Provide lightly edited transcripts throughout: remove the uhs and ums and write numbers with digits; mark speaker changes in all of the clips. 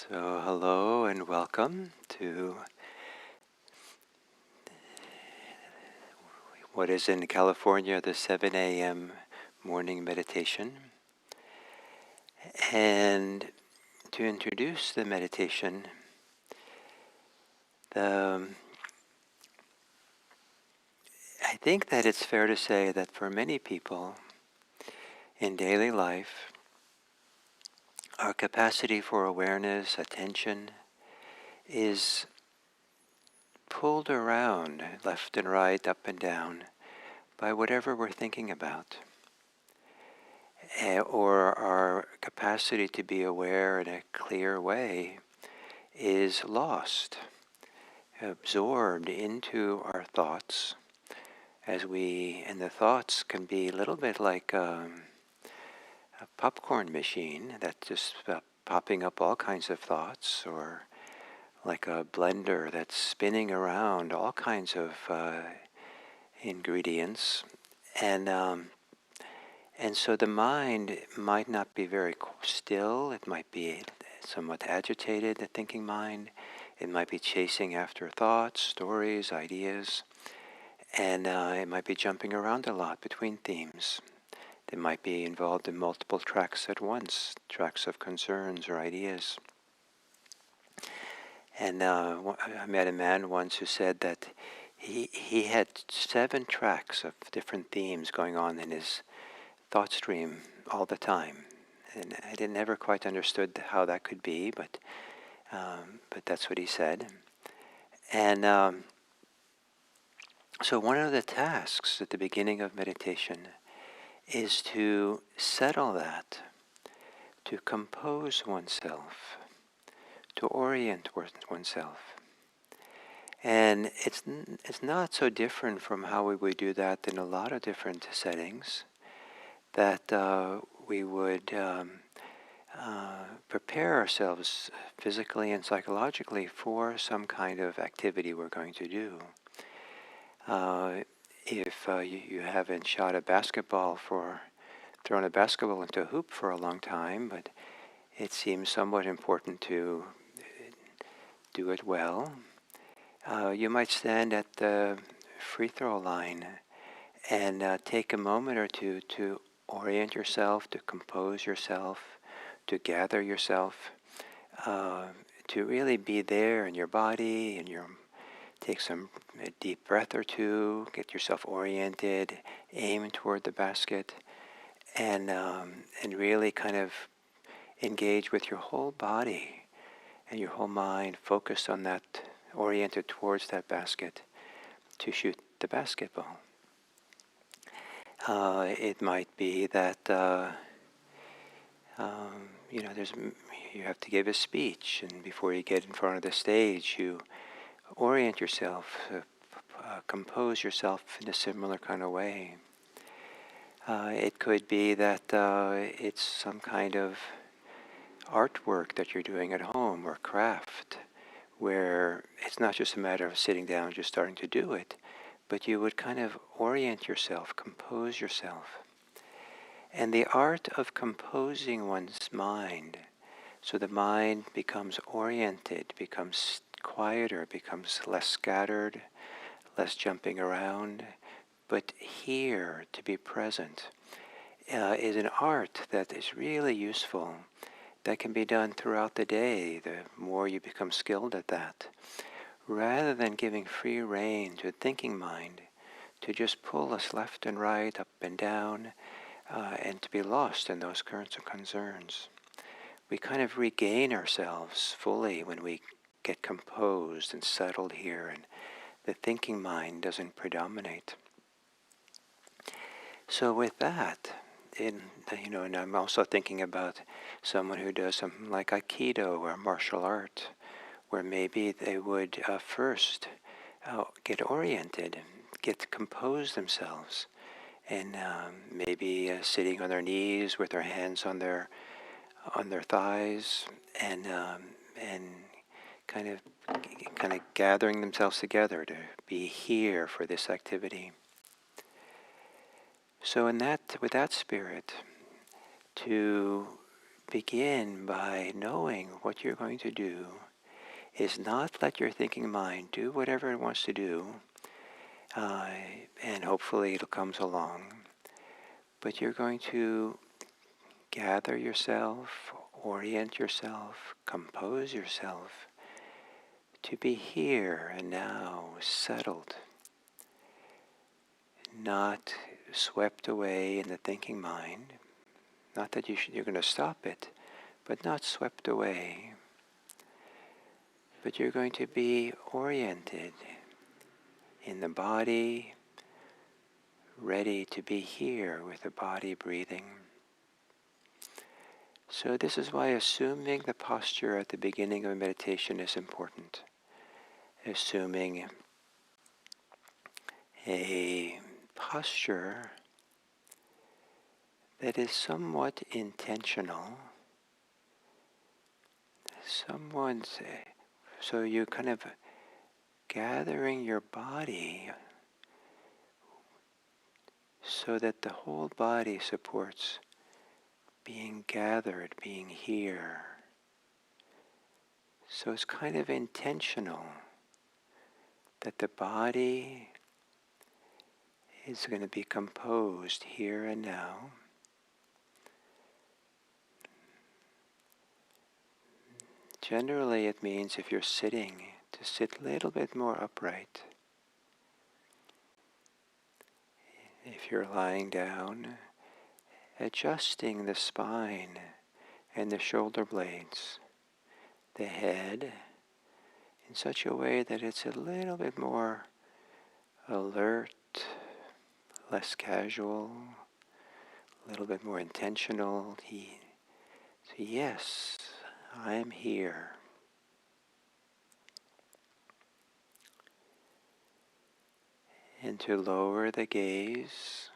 Speaker 1: So hello and welcome to what is in California the 7 a.m. morning meditation. And to introduce the meditation, I think that it's fair to say that for many people in daily life, our capacity for awareness, attention, is pulled around left and right, up and down, by whatever we're thinking about. Or our capacity to be aware in a clear way is lost, absorbed into our thoughts, and the thoughts can be a little bit like a popcorn machine that's just popping up all kinds of thoughts, or like a blender that's spinning around all kinds of ingredients. And so the mind might not be very still. It might be somewhat agitated, the thinking mind. It might be chasing after thoughts, stories, ideas. And it might be jumping around a lot between themes. It might be involved in multiple tracks at once, tracks of concerns or ideas. And I met a man once who said that he had 7 tracks of different themes going on in his thought stream all the time, and I never quite understood how that could be, but that's what he said. And so one of the tasks at the beginning of meditation is to settle that, to compose oneself, to orient oneself. And it's not so different from how we would do that in a lot of different settings, that we would prepare ourselves physically and psychologically for some kind of activity we're going to do. If you haven't thrown a basketball into a hoop for a long time, but it seems somewhat important to do it well, you might stand at the free throw line and take a moment or two to orient yourself, to compose yourself, to gather yourself, to really be there in your body, and take a deep breath or two, get yourself oriented, aim toward the basket, and really kind of engage with your whole body and your whole mind, focused on that, oriented towards that basket to shoot the basketball. It might be that you have to give a speech, and before you get in front of the stage, you orient yourself, compose yourself in a similar kind of way. It could be that it's some kind of artwork that you're doing at home, or craft, where it's not just a matter of sitting down and just starting to do it, but you would kind of orient yourself, compose yourself. And the art of composing one's mind, so the mind becomes oriented, becomes quieter, becomes less scattered, less jumping around, but here, to be present, is an art that is really useful, that can be done throughout the day, the more you become skilled at that. Rather than giving free rein to a thinking mind, to just pull us left and right, up and down, and to be lost in those currents of concerns. We kind of regain ourselves fully when we get composed and settled here, and the thinking mind doesn't predominate. So with that, and I'm also thinking about someone who does something like Aikido or martial art, where maybe they would first get oriented, get compose themselves, and maybe sitting on their knees with their hands on their thighs, and kind of gathering themselves together to be here for this activity. So with that spirit, to begin by knowing what you're going to do is not let your thinking mind do whatever it wants to do, and hopefully it comes along, but you're going to gather yourself, orient yourself, compose yourself to be here and now, settled, not swept away in the thinking mind. Not that you're going to stop it, but not swept away. But you're going to be oriented in the body, ready to be here with the body breathing. So this is why assuming the posture at the beginning of a meditation is important. Assuming a posture that is somewhat intentional, so you kind of gathering your body so that the whole body supports being gathered, being here. So it's kind of intentional that the body is going to be composed here and now. Generally, it means if you're sitting, to sit a little bit more upright. If you're lying down, adjusting the spine and the shoulder blades, the head, in such a way that it's a little bit more alert, less casual, a little bit more intentional. So yes, I am here. And to lower the gaze.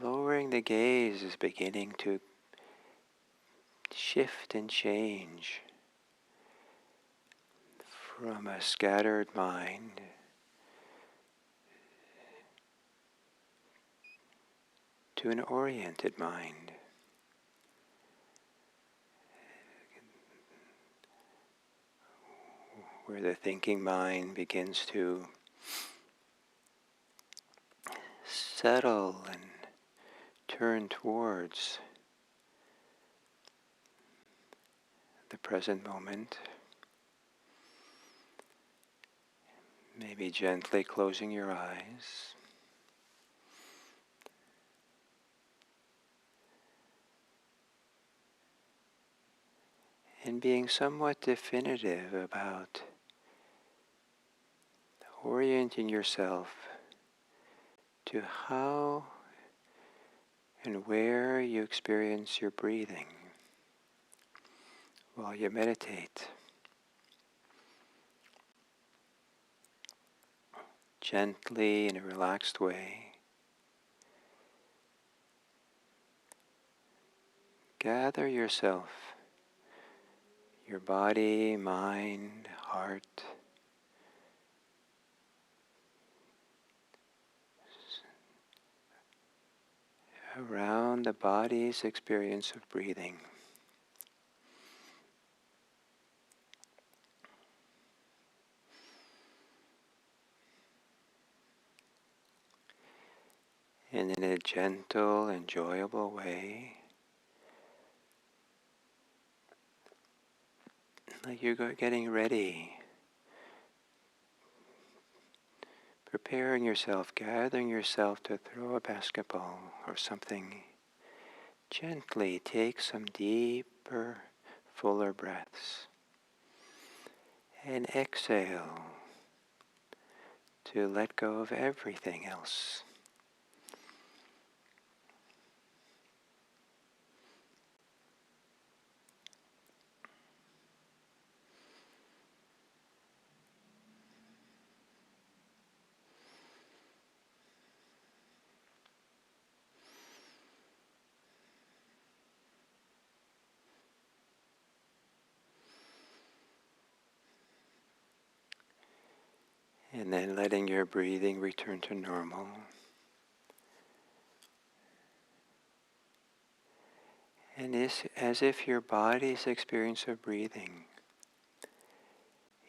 Speaker 1: Lowering the gaze is beginning to shift and change from a scattered mind to an oriented mind. Where the thinking mind begins to settle and turn towards the present moment. Maybe gently closing your eyes. And being somewhat definitive about orienting yourself to how and where you experience your breathing while you meditate. Gently, in a relaxed way, gather yourself, your body, mind, heart, around the body's experience of breathing. And in a gentle, enjoyable way, like you're getting ready, preparing yourself, gathering yourself to throw a basketball or something. Gently take some deeper, fuller breaths. And exhale to let go of everything else. And then letting your breathing return to normal. And it's as if your body's experience of breathing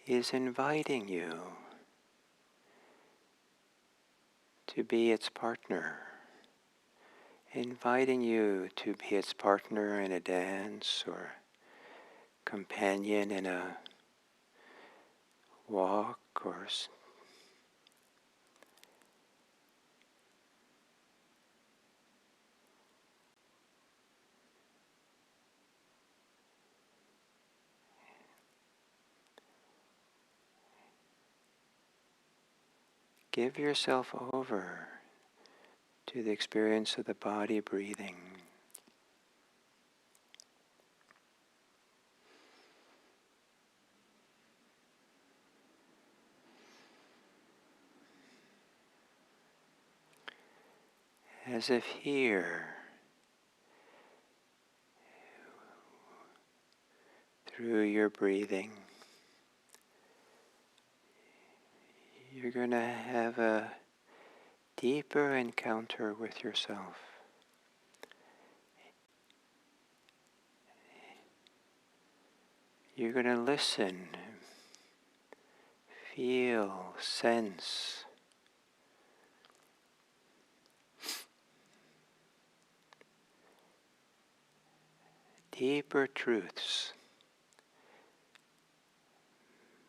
Speaker 1: is inviting you to be its partner, inviting you to be its partner in a dance or companion in a walk or give yourself over to the experience of the body breathing. As if here, through your breathing, you're going to have a deeper encounter with yourself. You're going to listen, feel, sense deeper truths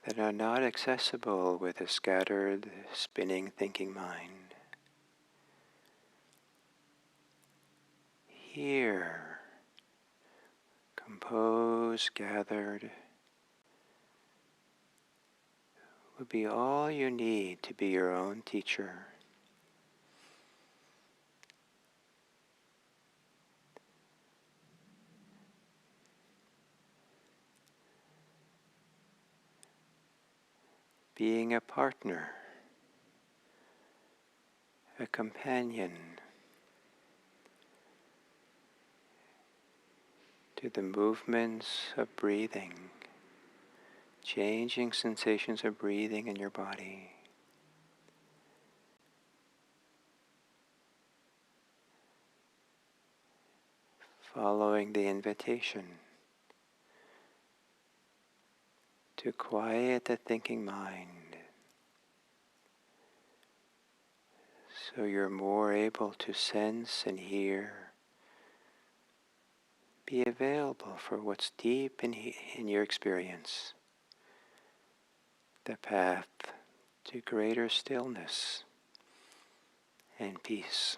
Speaker 1: that are not accessible with a scattered, spinning, thinking mind. Here, composed, gathered, would be all you need to be your own teacher. Being a partner, a companion to the movements of breathing, changing sensations of breathing in your body. Following the invitation to quiet the thinking mind so you're more able to sense and hear, be available for what's deep in your experience, the path to greater stillness and peace.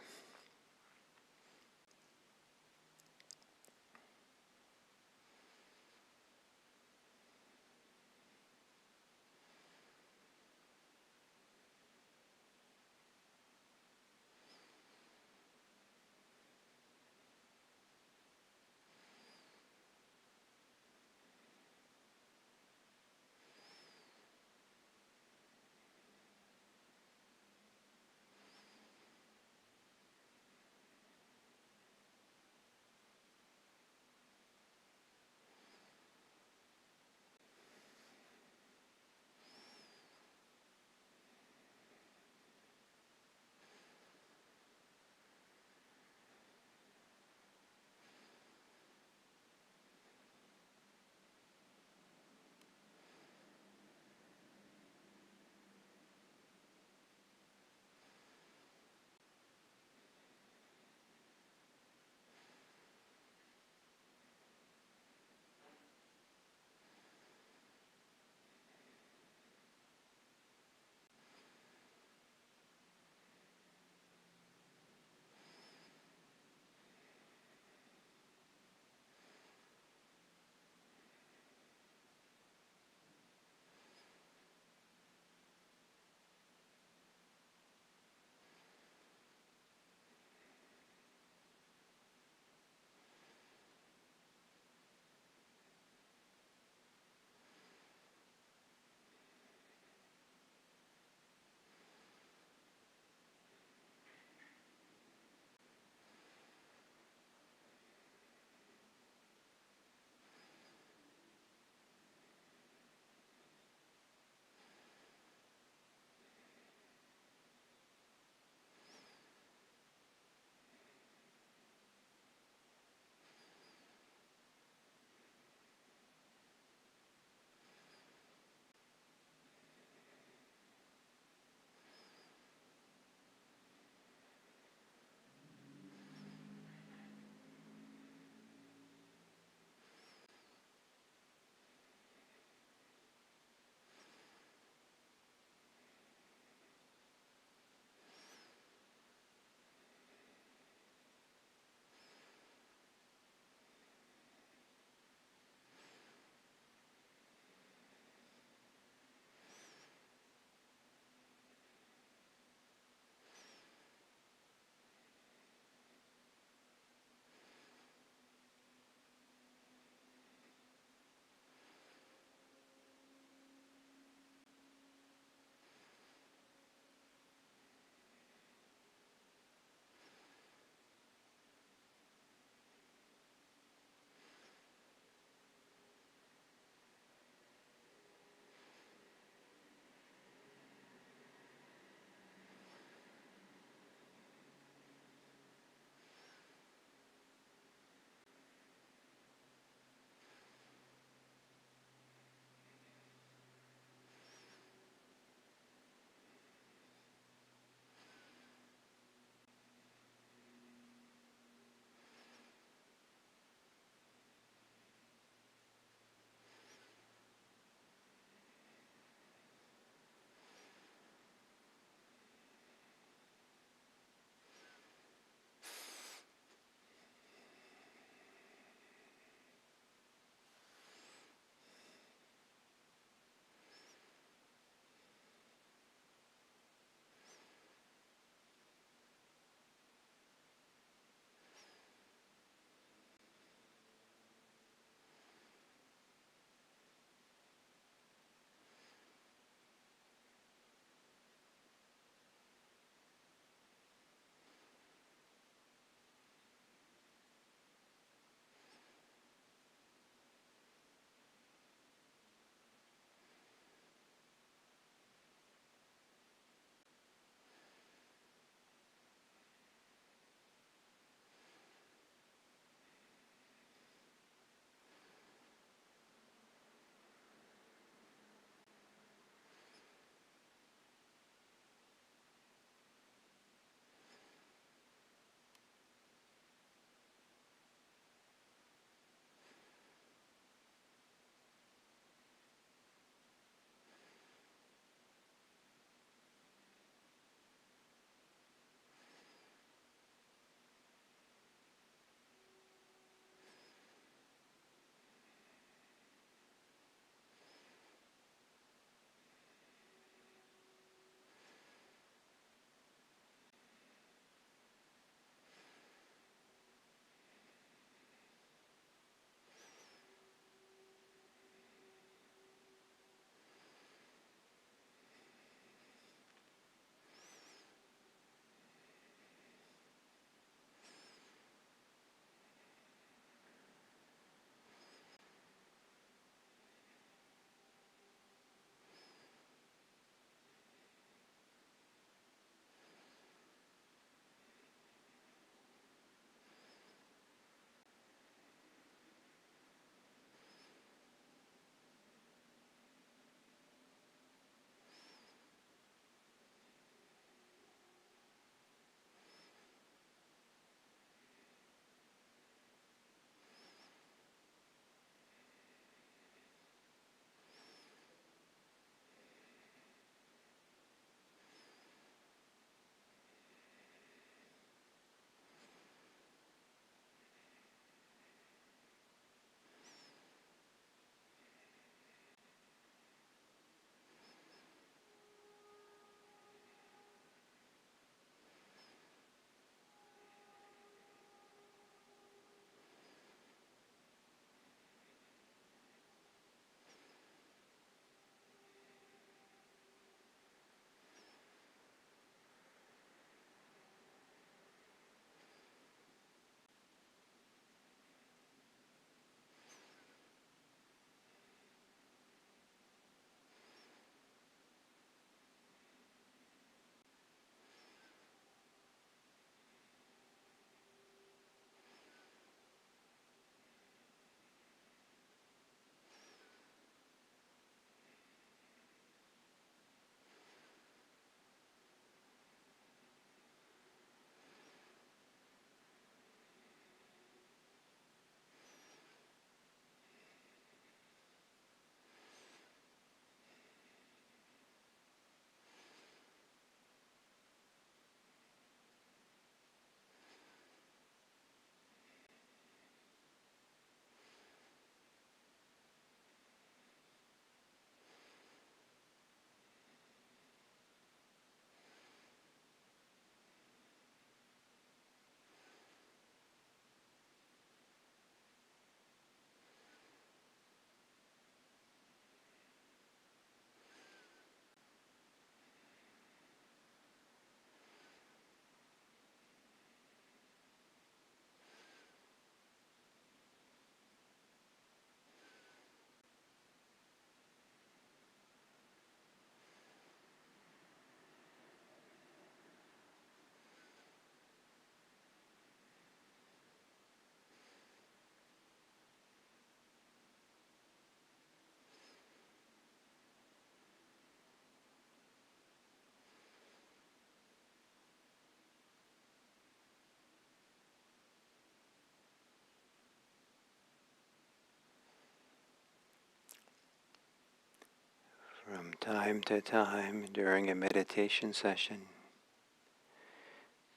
Speaker 1: time to time during a meditation session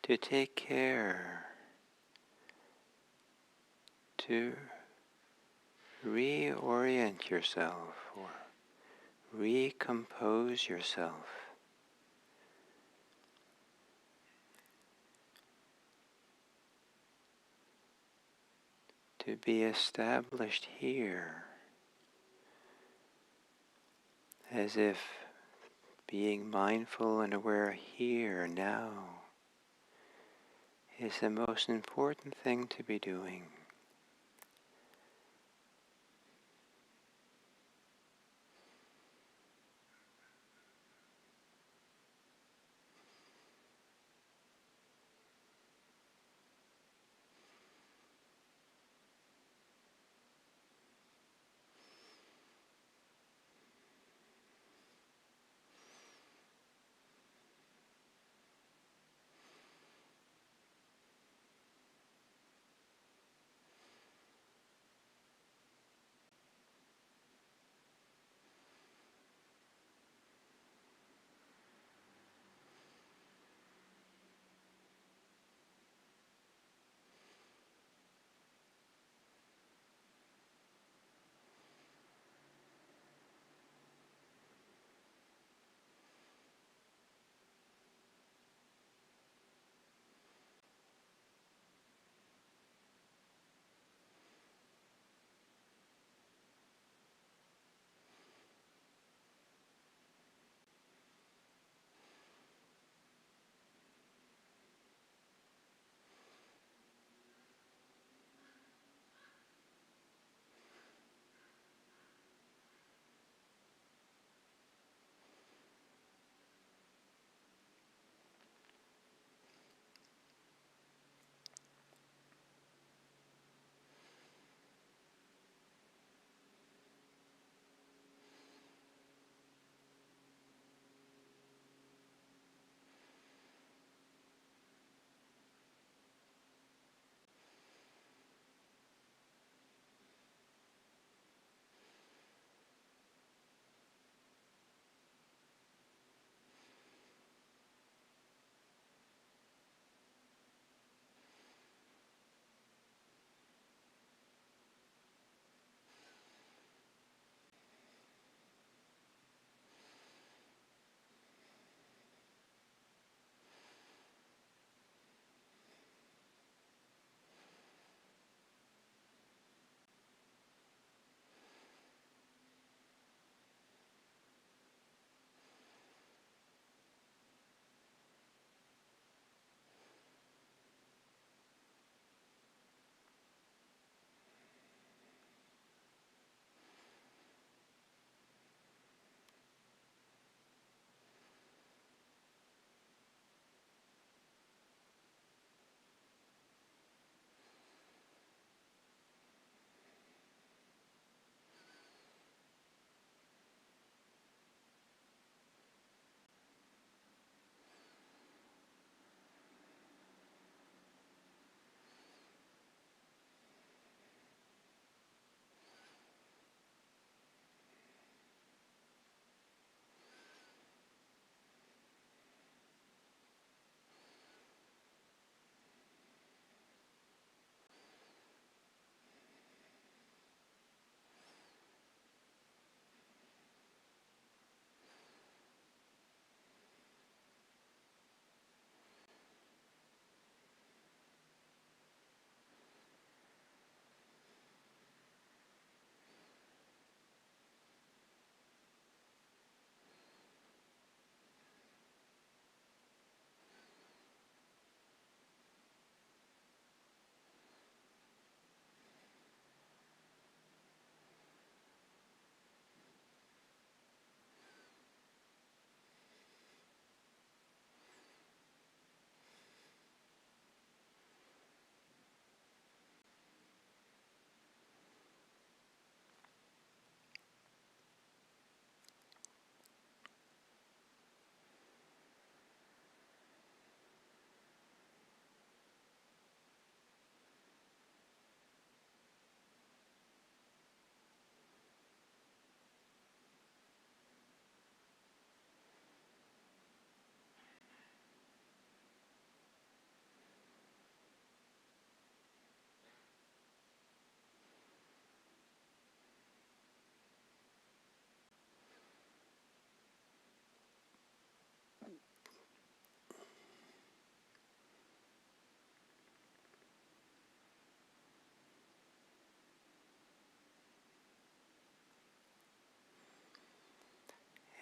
Speaker 1: to take care to reorient yourself or recompose yourself to be established here, as if being mindful and aware here now is the most important thing to be doing.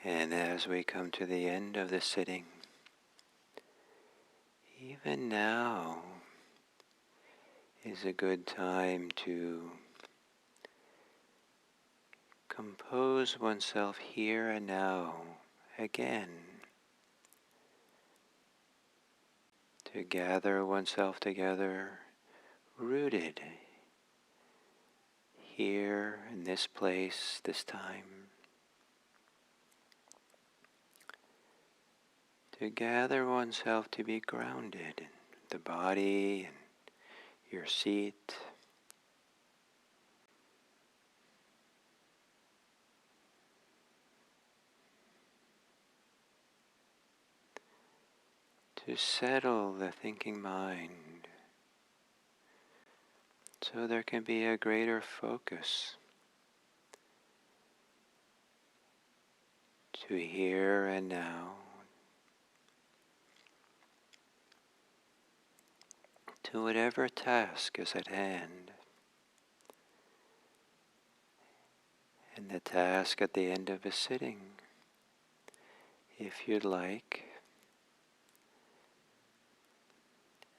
Speaker 1: And as we come to the end of the sitting, even now is a good time to compose oneself here and now again, to gather oneself together, rooted here in this place, this time, to gather oneself to be grounded in the body and your seat, to settle the thinking mind so there can be a greater focus to here and now, to whatever task is at hand. And the task at the end of a sitting, if you'd like,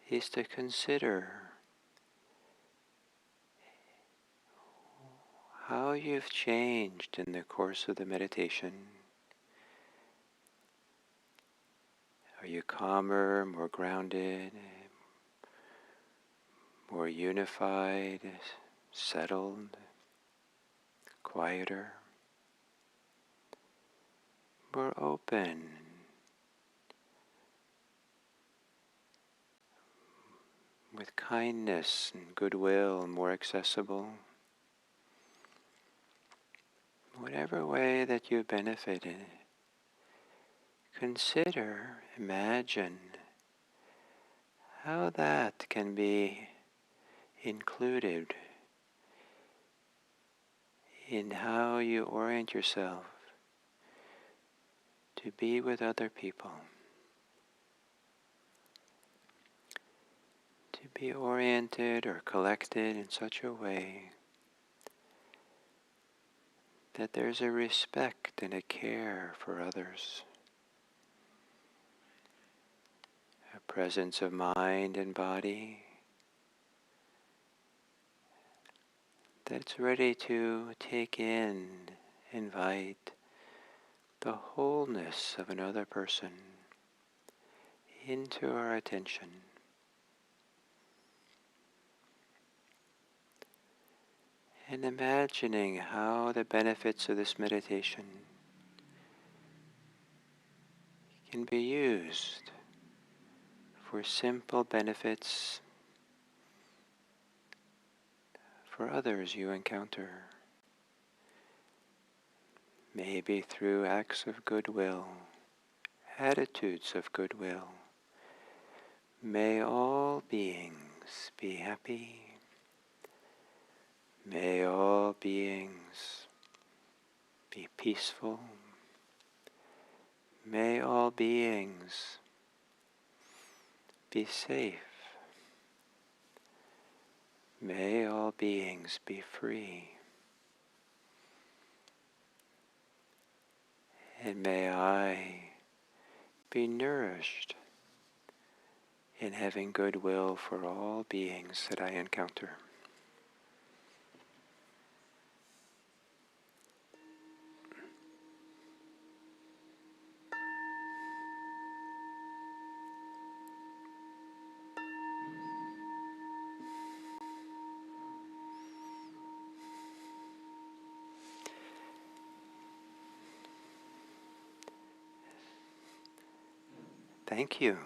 Speaker 1: is to consider how you've changed in the course of the meditation. Are you calmer, more grounded, more unified, settled, quieter, more open, with kindness and goodwill, more accessible? Whatever way that you benefited, consider, imagine how that can be included in how you orient yourself to be with other people, to be oriented or collected in such a way that there's a respect and a care for others, a presence of mind and body that's ready to take in, invite the wholeness of another person into our attention. And imagining how the benefits of this meditation can be used for simple benefits for others you encounter. Maybe through acts of goodwill, attitudes of goodwill. May all beings be happy. May all beings be peaceful. May all beings be safe. May all beings be free. And may I be nourished in having goodwill for all beings that I encounter. Thank you.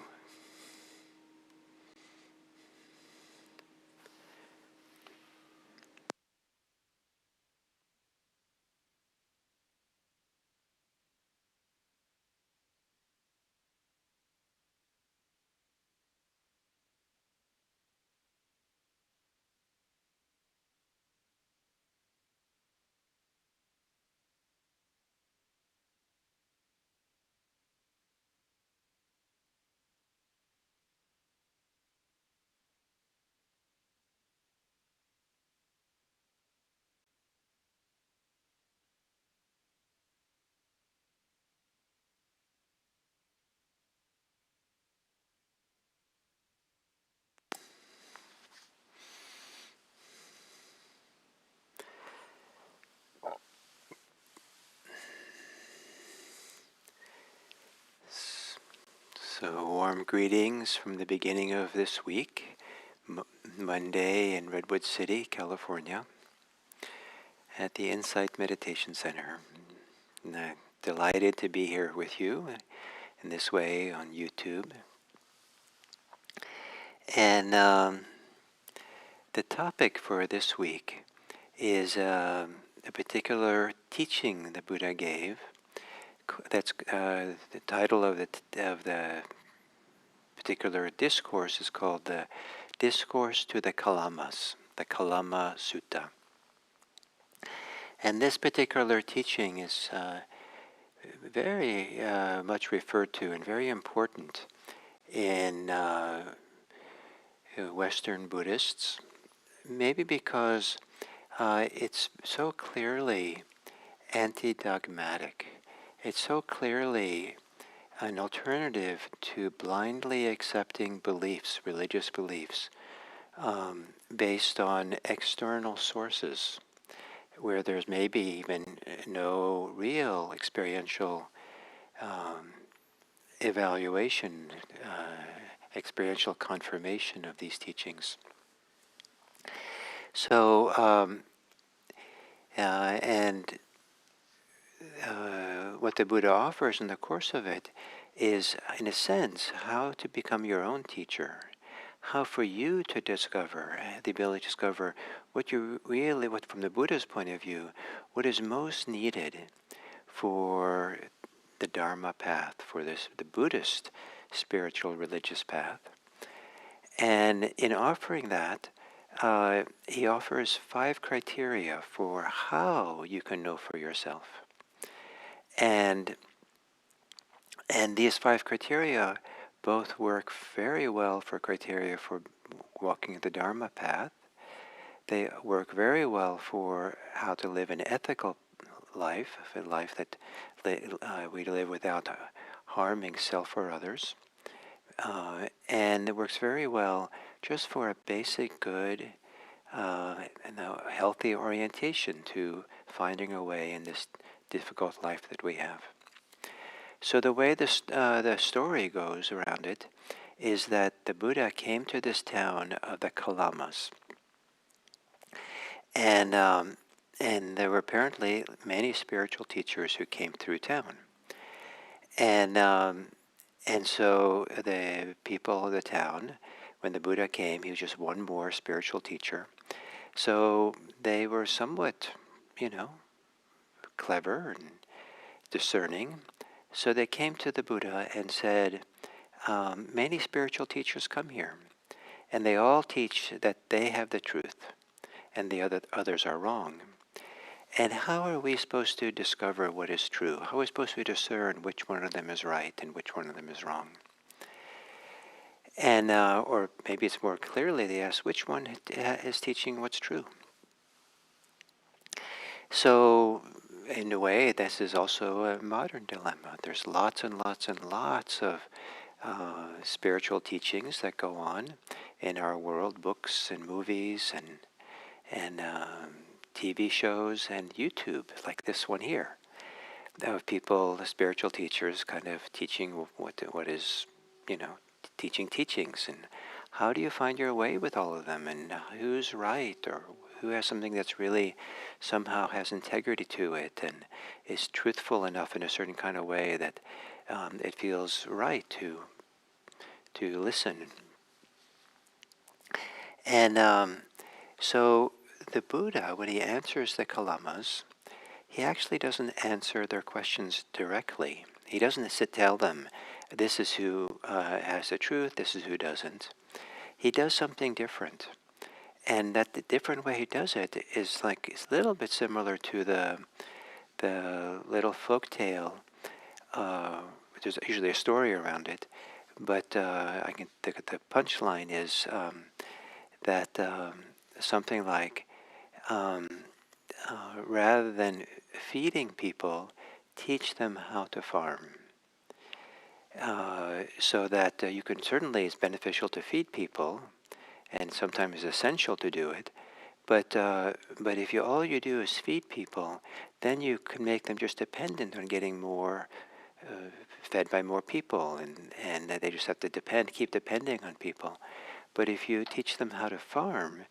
Speaker 1: So warm greetings from the beginning of this week, Monday in Redwood City, California, at the Insight Meditation Center. And I'm delighted to be here with you in this way on YouTube. And the topic for this week is a particular teaching the Buddha gave. That's the title of the particular discourse is called the Discourse to the Kalamas, the Kalama Sutta. And this particular teaching is very much referred to and very important in Western Buddhists, maybe because it's so clearly anti-dogmatic. It's so clearly an alternative to blindly accepting beliefs, religious beliefs, based on external sources, where there's maybe even no real experiential evaluation, experiential confirmation of these teachings. So, what the Buddha offers in the course of it is, in a sense, how to become your own teacher, how for you to discover, the ability to discover what from the Buddha's point of view, what is most needed for the Dharma path, for the Buddhist spiritual religious path. And in offering that, he offers 5 criteria for how you can know for yourself. And these 5 criteria both work very well for criteria for walking the Dharma path. They work very well for how to live an ethical life, a life that we live without harming self or others. And it works very well just for a basic good and a healthy orientation to finding a way in this difficult life that we have. So the way the story goes around it is that the Buddha came to this town of the Kalamas, and there were apparently many spiritual teachers who came through town, and so the people of the town, when the Buddha came, he was just one more spiritual teacher. So they were somewhat, clever and discerning. So they came to the Buddha and said, many spiritual teachers come here, and they all teach that they have the truth, and the others are wrong. And how are we supposed to discover what is true? How are we supposed to discern which one of them is right and which one of them is wrong? And or maybe it's more clearly they ask, which one is teaching what's true? So, in a way, this is also a modern dilemma. There's lots and lots and lots of spiritual teachings that go on in our world, books and movies and TV shows and YouTube, like this one here, of people, the spiritual teachers, kind of teaching what is, teaching teachings, and how do you find your way with all of them, and who's right, or who has something that's really somehow has integrity to it and is truthful enough in a certain kind of way that it feels right to listen. And so the Buddha, when he answers the Kalamas, he actually doesn't answer their questions directly. He doesn't tell them, this is who has the truth, this is who doesn't. He does something different. And that the different way he does it is it's a little bit similar to the little folk tale. There's usually a story around it, but I can think the punchline is that something like, rather than feeding people, teach them how to farm. So that you can certainly, it's beneficial to feed people, and sometimes essential to do it. But if all you do is feed people, then you can make them just dependent on getting more fed by more people, and they just have to keep depending on people. But if you teach them how to farm,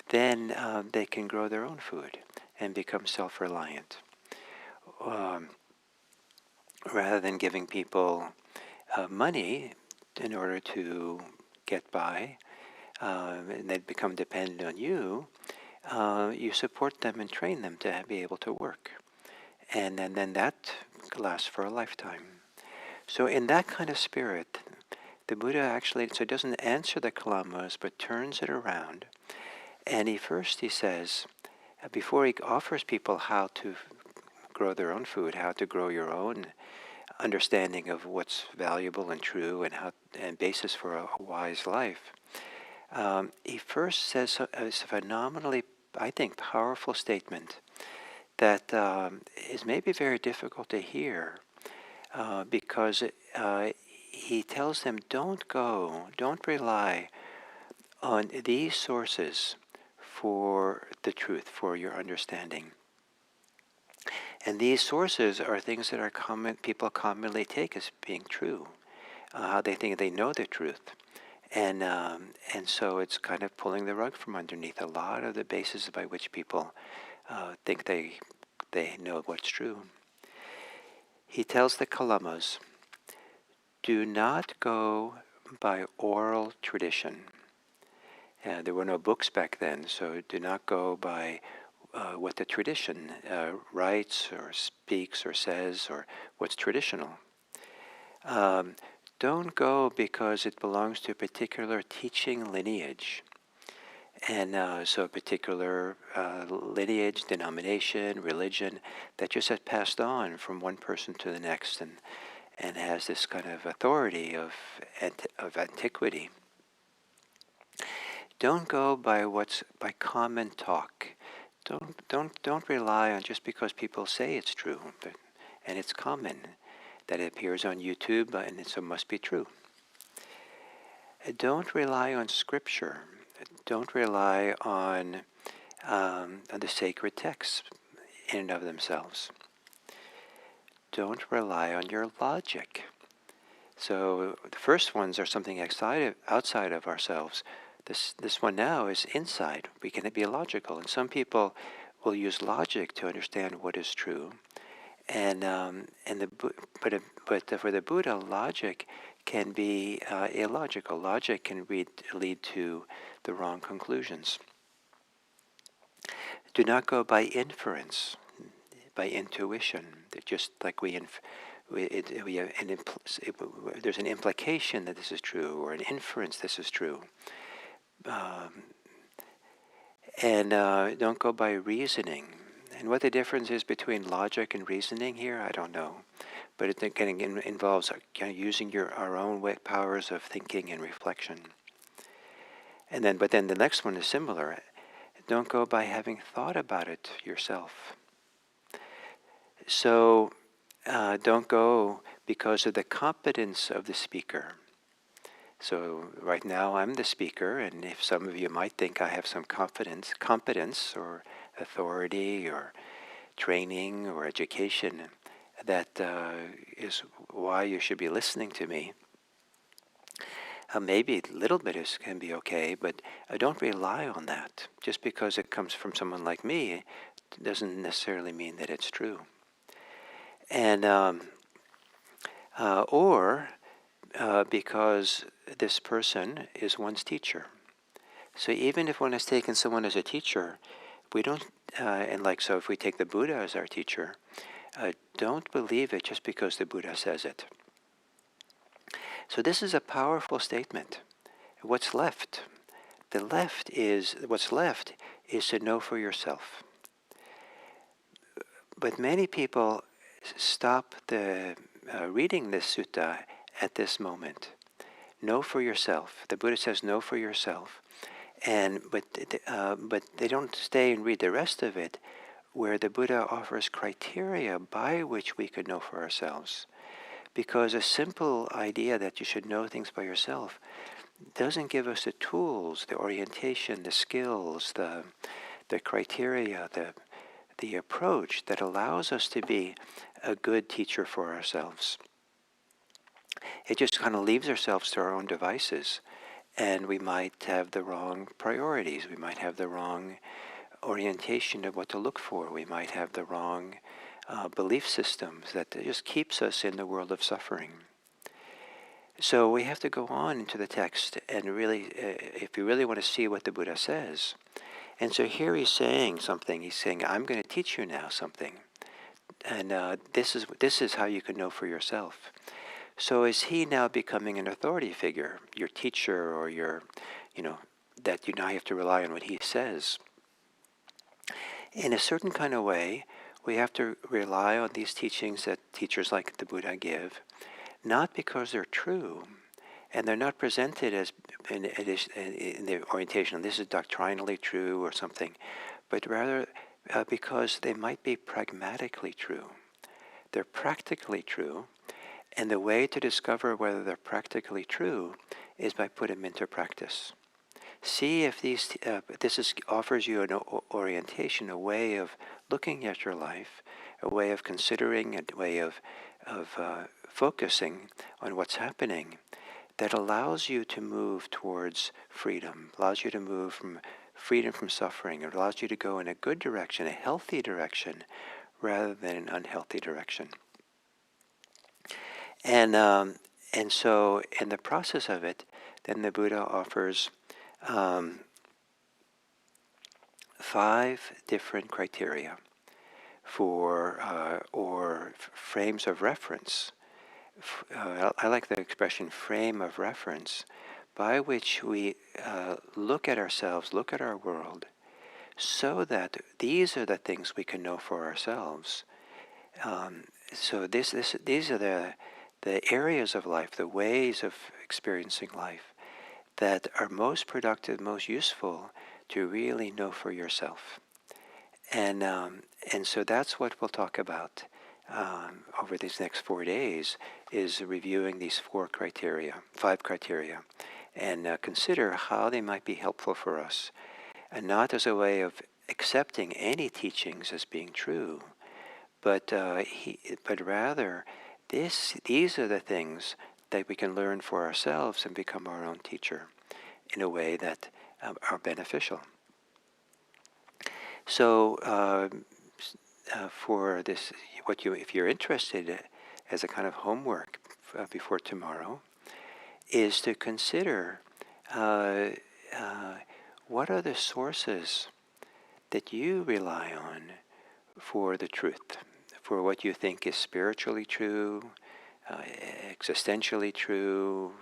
Speaker 1: then they can grow their own food and become self-reliant. Um, Rather than giving people money in order to get by, and they become dependent on you, you support them and train them to be able to work. And then that lasts for a lifetime. So in that kind of spirit, the Buddha actually, so doesn't answer the Kalamas, but turns it around. And he says, before he offers people how to grow their own food, how to grow your own understanding of what's valuable and true and basis for a wise life, he first says a phenomenally, I think, powerful statement that is maybe very difficult to hear because he tells them, don't rely on these sources for the truth, for your understanding. And these sources are things that people commonly take as being true, how they think they know the truth. And so it's kind of pulling the rug from underneath a lot of the bases by which people think they know what's true. He tells the Kalamas, do not go by oral tradition. There were no books back then, so do not go by what the tradition writes or speaks or says or what's traditional. Don't go because it belongs to a particular teaching lineage. And so a particular lineage, denomination, religion that just has passed on from one person to the next and has this kind of authority of antiquity. Don't go by common talk. Don't rely on just because people say it's true, and it's common that it appears on YouTube and it must be true. Don't rely on scripture. Don't rely on the sacred texts in and of themselves. Don't rely on your logic. So the first ones are something outside of ourselves. This one now is inside. We can be logical, and some people will use logic to understand what is true. But for the Buddha, logic can be illogical. Logic can lead to the wrong conclusions. Do not go by inference, by intuition. Just like there's an implication that this is true, or an inference this is true. Don't go by reasoning. And what the difference is between logic and reasoning here, I don't know. But it involves using our own powers of thinking and reflection. But then the next one is similar. Don't go by having thought about it yourself. So don't go because of the competence of the speaker. So right now I'm the speaker, and if some of you might think I have some competence or authority or training or education, that is why you should be listening to me. Maybe a little bit can be okay, but don't rely on that. Just because it comes from someone like me doesn't necessarily mean that it's true. And because this person is one's teacher. So even if one has taken someone as a teacher, we don't, so if we take the Buddha as our teacher, don't believe it just because the Buddha says it. So this is a powerful statement. What's left? What's left is to know for yourself. But many people stop reading this sutta at this moment. Know for yourself. The Buddha says know for yourself. But they don't stay and read the rest of it, where the Buddha offers criteria by which we could know for ourselves. Because a simple idea that you should know things by yourself doesn't give us the tools, the orientation, the skills, the criteria, the approach that allows us to be a good teacher for ourselves. it just kind of leaves ourselves to our own devices. And we might have the wrong priorities. We might have the wrong orientation of what to look for. We might have the wrong belief systems that just keeps us in the world of suffering. So we have to go on into the text and really, if you really want to see what the Buddha says. And so here he's saying something. He's saying, I'm going to teach you now something. And this is how you can know for yourself. So is he now becoming an authority figure, your teacher, or your, that you now have to rely on what he says? In a certain kind of way, we have to rely on these teachings that teachers like the Buddha give, not because they're true, and they're not presented as in the orientation, this is doctrinally true or something, but rather because they might be pragmatically true. They're practically true, and the way to discover whether they're practically true is by putting them into practice. See if offers you an orientation, a way of looking at your life, a way of considering, a way of focusing on what's happening that allows you to move towards freedom, allows you to move from freedom from suffering. It allows you to go in a good direction, a healthy direction, rather than an unhealthy direction. And so in the process of it, then the Buddha offers 5 different criteria for or frames of reference. I like the expression frame of reference, by which we look at ourselves, look at our world, so that these are the things we can know for ourselves. So these are the areas of life, the ways of experiencing life that are most productive, most useful to really know for yourself. And so that's what we'll talk about over these next 4 days, is reviewing these 5 criteria, and consider how they might be helpful for us, and not as a way of accepting any teachings as being true, but rather these are the things that we can learn for ourselves and become our own teacher in a way that are beneficial. So for this, if you're interested, as a kind of homework before tomorrow, is to consider what are the sources that you rely on for the truth, for what you think is spiritually true, existentially true,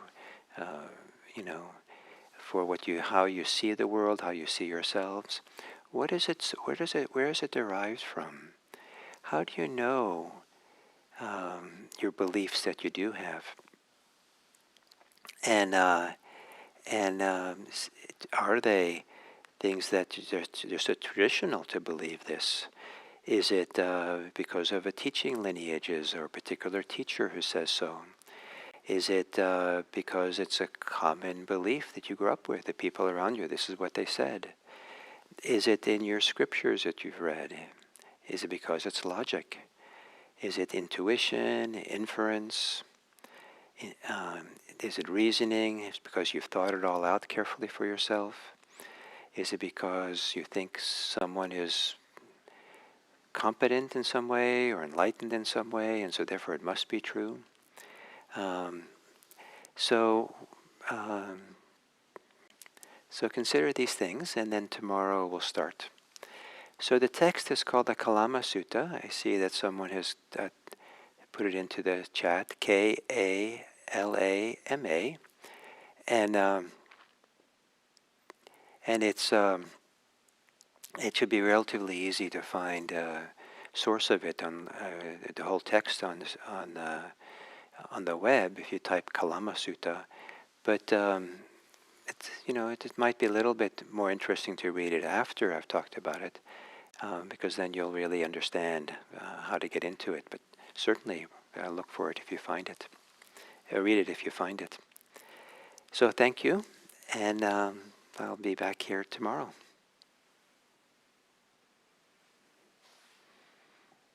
Speaker 1: for how you see the world, how you see yourselves. What is it? Where is it derived from? How do you know your beliefs that you do have? And are they things that they're so traditional to believe this? Is it because of a teaching lineages or a particular teacher who says so? Is it because it's a common belief that you grew up with, the people around you, this is what they said? Is it in your scriptures that you've read? Is it because it's logic? Is it intuition, inference? Is it reasoning? Is it because you've thought it all out carefully for yourself? Is it because you think someone is competent in some way or enlightened in some way, and so therefore it must be true? So consider these things, and then tomorrow we'll start. So the text is called the Kalama Sutta. I see that someone has put it into the chat, Kalama, and it's it should be relatively easy to find a source of it on the whole text on the web if you type Kalama Sutta. But it might be a little bit more interesting to read it after I've talked about it, because then you'll really understand how to get into it. But certainly look for it if you find it. Read it if you find it. So thank you, and I'll be back here tomorrow.